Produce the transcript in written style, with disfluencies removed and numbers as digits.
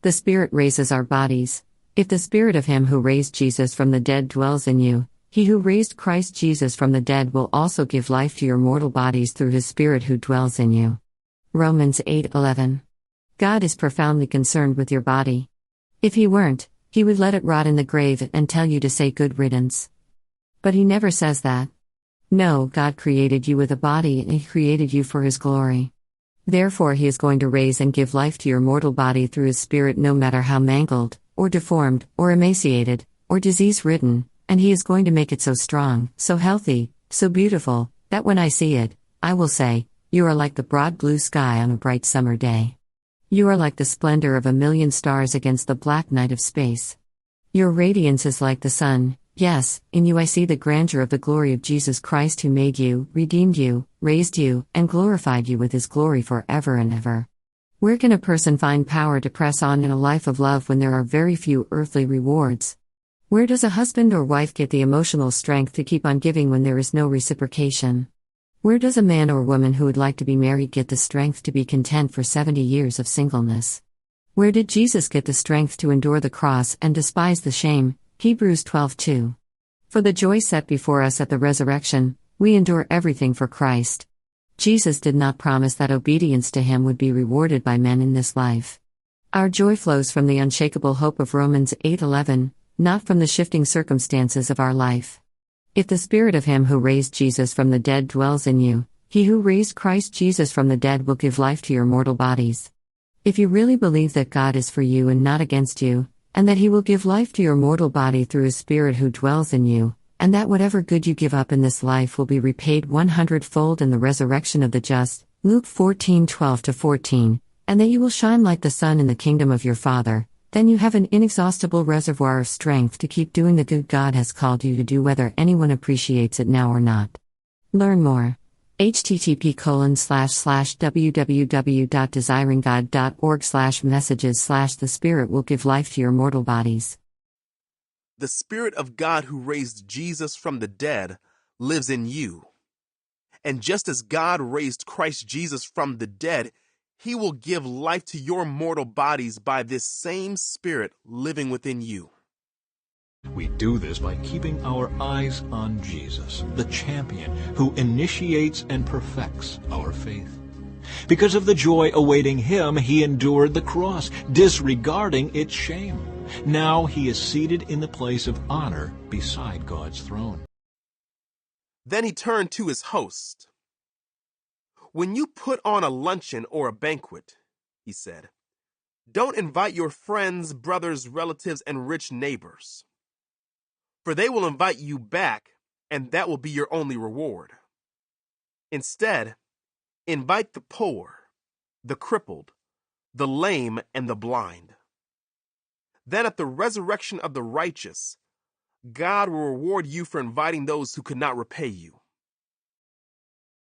The Spirit raises our bodies. If the Spirit of Him who raised Jesus from the dead dwells in you, He who raised Christ Jesus from the dead will also give life to your mortal bodies through His Spirit who dwells in you. Romans 8:11. God is profoundly concerned with your body. If He weren't, He would let it rot in the grave and tell you to say good riddance. But He never says that. No, God created you with a body and He created you for His glory. Therefore He is going to raise and give life to your mortal body through His Spirit, no matter how mangled, or deformed, or emaciated, or disease-ridden, and He is going to make it so strong, so healthy, so beautiful, that when I see it, I will say, "You are like the broad blue sky on a bright summer day. You are like the splendor of 1,000,000 stars against the black night of space. Your radiance is like the sun. Yes, in you I see the grandeur of the glory of Jesus Christ who made you, redeemed you, raised you, and glorified you with His glory forever and ever." Where can a person find power to press on in a life of love when there are very few earthly rewards? Where does a husband or wife get the emotional strength to keep on giving when there is no reciprocation? Where does a man or woman who would like to be married get the strength to be content for 70 years of singleness? Where did Jesus get the strength to endure the cross and despise the shame? Hebrews 12:2. For the joy set before us at the resurrection, we endure everything for Christ. Jesus did not promise that obedience to Him would be rewarded by men in this life. Our joy flows from the unshakable hope of Romans 8:11, not from the shifting circumstances of our life. If the Spirit of Him who raised Jesus from the dead dwells in you, He who raised Christ Jesus from the dead will give life to your mortal bodies. If you really believe that God is for you and not against you, and that He will give life to your mortal body through His Spirit who dwells in you, and that whatever good you give up in this life will be repaid 100-fold in the resurrection of the just, Luke 14:12-14, and that you will shine like the sun in the kingdom of your Father, then you have an inexhaustible reservoir of strength to keep doing the good God has called you to do, whether anyone appreciates it now or not. Learn more. http://www.desiringgod.org/messages/the Spirit will give life to your mortal bodies. The Spirit of God who raised Jesus from the dead lives in you. And just as God raised Christ Jesus from the dead, He will give life to your mortal bodies by this same Spirit living within you. We do this by keeping our eyes on Jesus, the champion who initiates and perfects our faith. Because of the joy awaiting Him, He endured the cross, disregarding its shame. Now He is seated in the place of honor beside God's throne. Then He turned to His host. "When you put on a luncheon or a banquet," He said, "don't invite your friends, brothers, relatives, and rich neighbors. For they will invite you back, and that will be your only reward. Instead, invite the poor, the crippled, the lame, and the blind. Then at the resurrection of the righteous, God will reward you for inviting those who could not repay you."